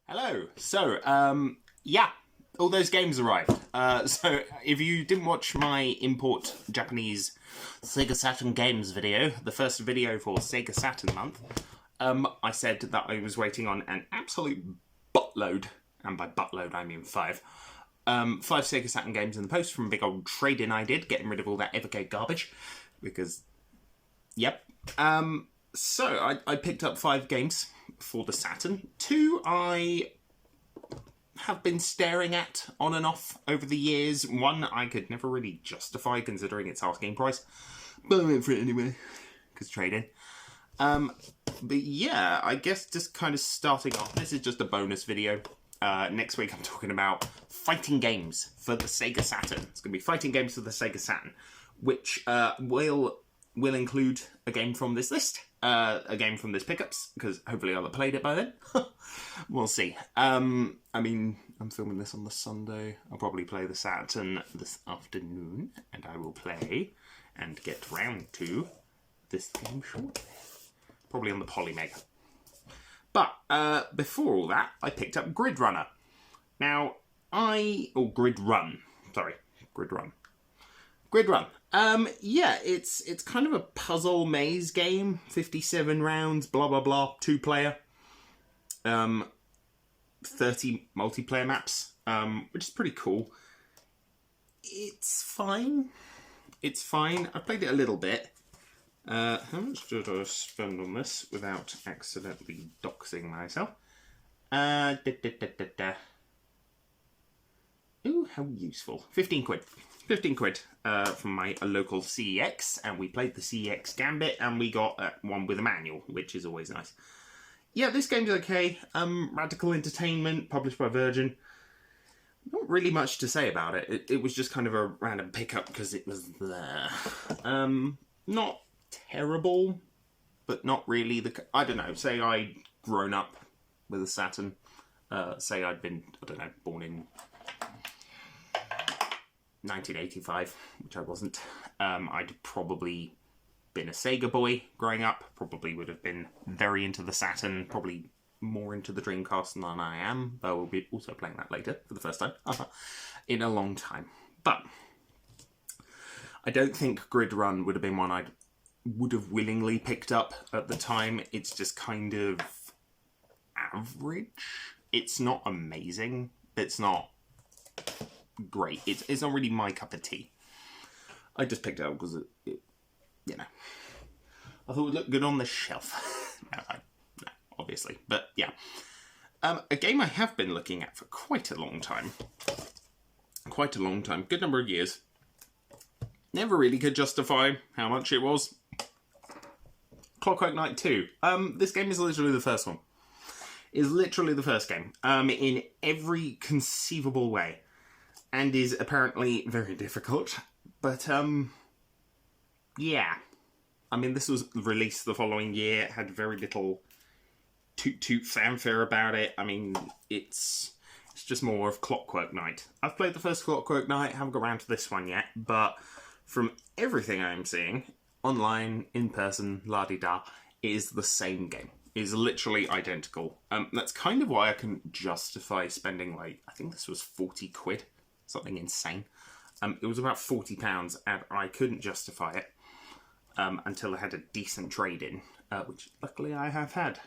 Hello. So, yeah, all those games arrived. So, if you didn't watch my import Japanese Sega Saturn games video, the first video for Sega Saturn Month, I said that I was waiting on an absolute buttload, and by buttload I mean 5 Sega Saturn games in the post from a big old trade-in I did, getting rid of all that Evercade garbage, because, yep. So, I picked up 5 games for the Saturn. 2 I have been staring at on and off over the years. 1 I could never really justify considering its asking price, but I went for it anyway, because trade-in. But yeah, I guess just kind of starting off, this is just a bonus video. Next week I'm talking about fighting games for the Sega Saturn. It's going to be fighting games for the Sega Saturn, which will include a game from this list, a game from this pickups, because hopefully I'll have played it by then. We'll see. I mean, I'm filming this on the Sunday. I'll probably play the Saturn this afternoon, and I will play and get round to this game shortly. Probably on the Polymega. But before all that, I picked up Grid Runner. Now, Grid Run. Yeah, it's kind of a puzzle maze game. 57 rounds, blah, blah, blah, 2-player. 30 multiplayer maps, which is pretty cool. It's fine. I played it a little bit. How much did I spend on this without accidentally doxing myself? Ooh, how useful. 15 quid. 15 quid from my local CEX, and we played the CEX Gambit, and we got one with a manual, which is always nice. Yeah, this game's okay. Radical Entertainment, published by Virgin. Not really much to say about it. It was just kind of a random pickup because it was there. Not terrible, but not really I don't know, say I'd grown up with a Saturn, say I'd been, I don't know, born in 1985, which I wasn't. I'd probably been a Sega boy growing up, probably would have been very into the Saturn, probably more into the Dreamcast than I am, but we'll be also playing that later for the first time in a long time. But I don't think Grid Run would have been one I would have willingly picked up at the time. It's just kind of average. It's not amazing. It's not great. It's not really my cup of tea. I just picked it up because it you know, I thought it would look good on the shelf. No, obviously, but yeah. A game I have been looking at for quite a long time. Good number of years. Never really could justify how much it was. Clockwork Knight 2. This game is literally the first one. Is literally the first game. In every conceivable way. And is apparently very difficult. But, yeah. I mean, this was released the following year. Had very little toot fanfare about it. I mean, it's just more of Clockwork Knight. I've played the first Clockwork Knight. Haven't got around to this one yet. But from everything I'm seeing, online, in person, la-di-da, is the same game. Is literally identical. That's kind of why I can justify spending, like, I think this was 40 quid. Something insane. It was about £40, and I couldn't justify it until I had a decent trade-in, which luckily I have had.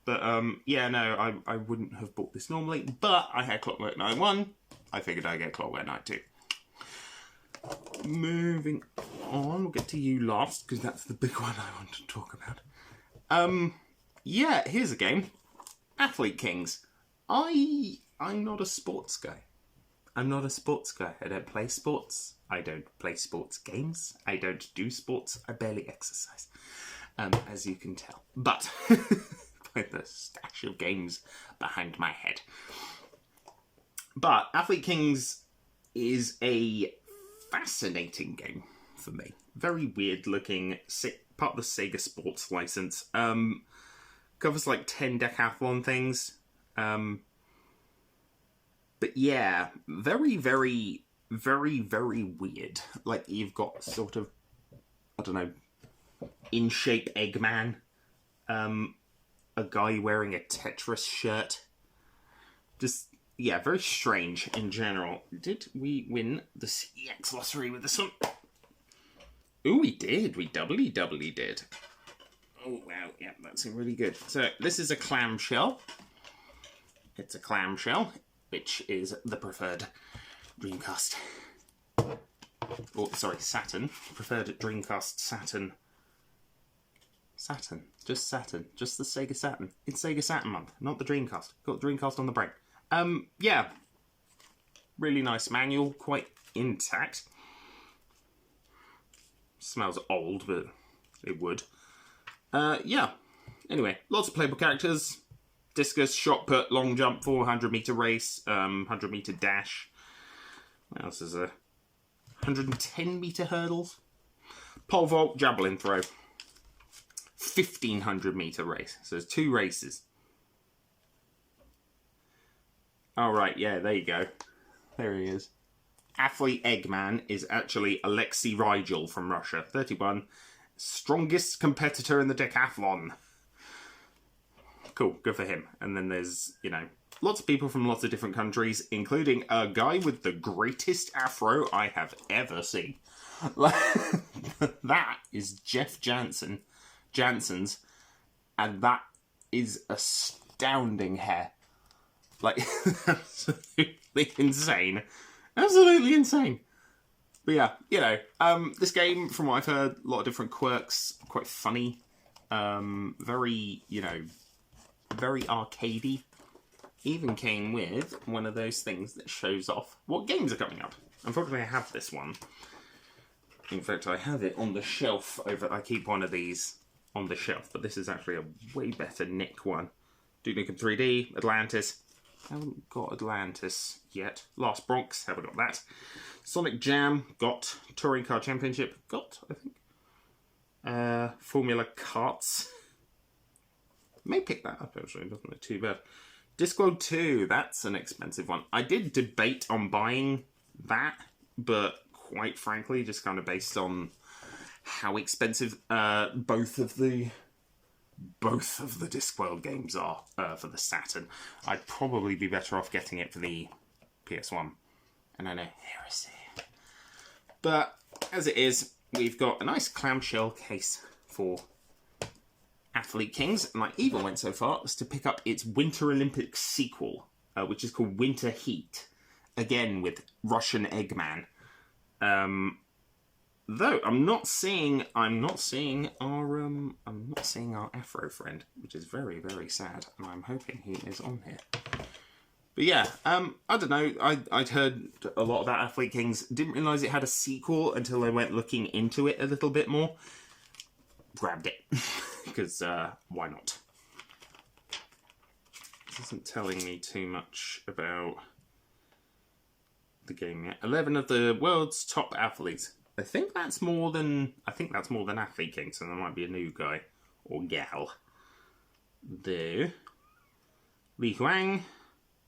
But, yeah, no, I wouldn't have bought this normally, but I had Clockwork Knight 1. I figured I'd get Clockwork Knight 2. Moving on, we'll get to you last, because that's the big one I want to talk about. Yeah, here's a game. Athlete Kings. I'm not a sports guy. I don't play sports. I don't play sports games. I don't do sports. I barely exercise, as you can tell. But by the stash of games behind my head. But Athlete Kings is a fascinating game for me. Very weird looking, part of the Sega Sports license. Covers like 10 decathlon things. But yeah, very, very, very, very weird. Like, you've got sort of, I don't know, in-shape Eggman. A guy wearing a Tetris shirt. Just, yeah, very strange in general. Did we win the CX lottery with this one? Ooh, we did. We doubly did. Oh, wow. Yeah, that seemed really good. So, this is a clamshell. It's a clamshell, which is the preferred Dreamcast. Oh, sorry, Saturn. Preferred Dreamcast Saturn. Just Saturn. Just the Sega Saturn. It's Sega Saturn Month, not the Dreamcast. Got the Dreamcast on the brain. Yeah. Really nice manual, quite intact. Smells old, but it would. Yeah. Anyway, lots of playable characters. Discus, shot put, long jump, 400-meter race, 100-meter dash. What else is there? 110-meter hurdles. Pole vault, javelin throw. 1,500-meter race. So there's 2 races. Oh, right, yeah, there you go. There he is. Athlete Eggman is actually Alexei Rigel from Russia. 31. Strongest competitor in the decathlon. Cool, good for him. And then there's, you know, lots of people from lots of different countries, including a guy with the greatest afro I have ever seen. That is Jeff Jansen's, and that is astounding hair. Like, absolutely insane. Absolutely insane. But yeah, you know, this game, from what I've heard, a lot of different quirks, quite funny, very, you know, very arcadey. Even came with one of those things that shows off what games are coming up. Unfortunately, I have this one. In fact, I have it on the shelf over. I keep one of these on the shelf, but this is actually a way better nick one. Duke Nukem 3D, Atlantis. Haven't got Atlantis yet. Last Bronx, haven't got that. Sonic Jam, got. Touring Car Championship, got, I think. Formula Karts. May pick that up, actually, doesn't look too bad. Discworld 2, that's an expensive one. I did debate on buying that, but quite frankly, just kind of based on how expensive both of the Discworld games are for the Saturn, I'd probably be better off getting it for the PS1. And I know, heresy. But as it is, we've got a nice clamshell case for Athlete Kings, and I even went so far as to pick up its Winter Olympics sequel, which is called Winter Heat, again with Russian Eggman. Though I'm not seeing our Afro friend, which is very, very sad, and I'm hoping he is on here. But yeah, I don't know. I'd heard a lot about Athlete Kings. Didn't realise it had a sequel until I went looking into it a little bit more. Grabbed it because why not? This isn't telling me too much about the game yet. 11 of the world's top athletes. I think that's more than Athlete King, so there might be a new guy or gal there. Li Huang.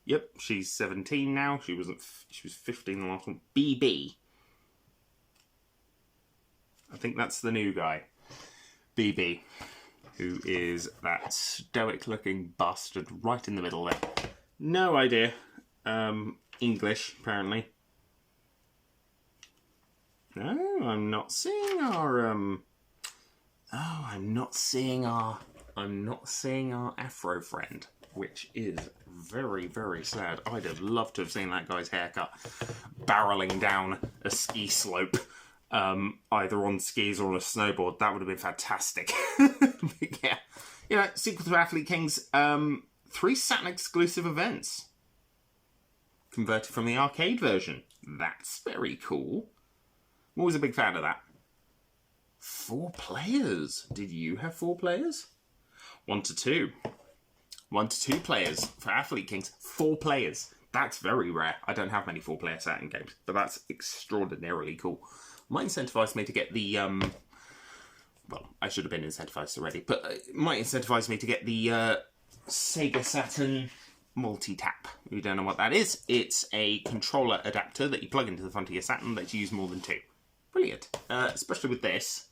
Yep, she's 17 now. She was 15 the last one. BB. I think that's the new guy. BB, who is that stoic-looking bastard right in the middle there. No idea. English, apparently. No, I'm not seeing our. I'm not seeing our Afro friend, which is very, very sad. I'd have loved to have seen that guy's haircut barreling down a ski slope. Either on skis or on a snowboard. That would have been fantastic. But yeah. You know, sequel to Athlete Kings, 3 Saturn exclusive events. Converted from the arcade version. That's very cool. I'm always a big fan of that. 4 players. Did you have 4 players? 1 to 2. 1 to 2 players for Athlete Kings. 4 players. That's very rare. I don't have many 4-player Saturn games, but that's extraordinarily cool. Might incentivize me to get the, well, I should have been incentivized already, but it might incentivize me to get the Sega Saturn multi-tap. If you don't know what that is, it's a controller adapter that you plug into the front of your Saturn that's used more than 2. Brilliant. Especially with this.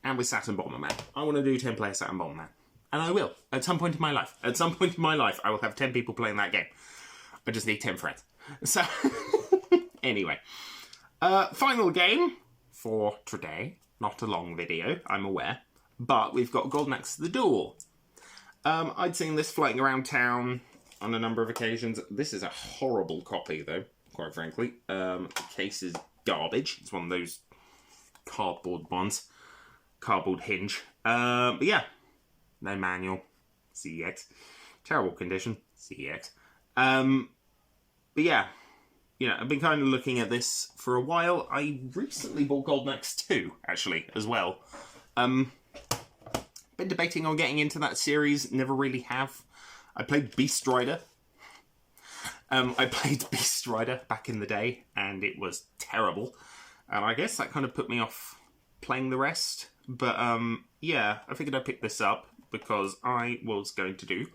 and with Saturn Bomberman. I want to do 10-player Saturn Bomberman. And I will, at some point in my life. At some point in my life, I will have 10 people playing that game. I just need 10 friends. So, anyway. Final game for today. Not a long video, I'm aware. But we've got Golden Axe to the Door. I'd seen this floating around town on a number of occasions. This is a horrible copy, though, quite frankly. The case is garbage. It's one of those cardboard ones. Cardboard hinge. But yeah. No manual. CEX. Terrible condition. CEX. But yeah. You know, I've been kind of looking at this for a while. I recently bought Golden Axe 2, actually, as well. Been debating on getting into that series. Never really have. I played Beast Rider. I played Beast Rider back in the day, and it was terrible. And I guess that kind of put me off playing the rest. But, yeah, I figured I'd pick this up because I was going to do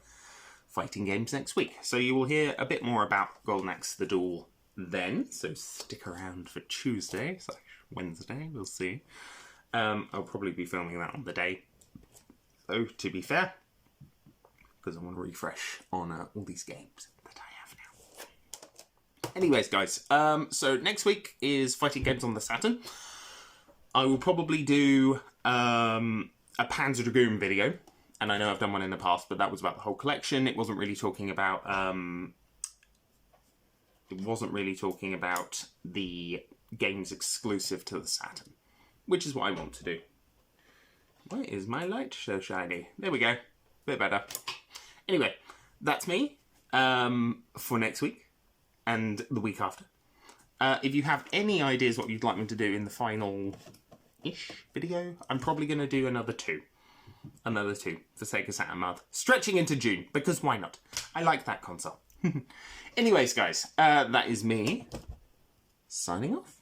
fighting games next week. So you will hear a bit more about Golden Axe to the Door then. So stick around for Tuesday, so Wednesday, we'll see. I'll probably be filming that on the day, though, to be fair, because I want to refresh on all these games that I have now. Anyways, guys, so next week is fighting games on the Saturn. I will probably do a Panzer Dragoon video, and I know I've done one in the past, but that was about the whole collection. It wasn't really talking about the games exclusive to the Saturn, which is what I want to do. Why is my light so shiny? There we go. Bit better. Anyway, that's me for next week and the week after. If you have any ideas what you'd like me to do in the final-ish video, I'm probably going to do another two. Another two for Sega Saturn Month. Stretching into June, because why not? I like that console. Anyways, guys, that is me signing off.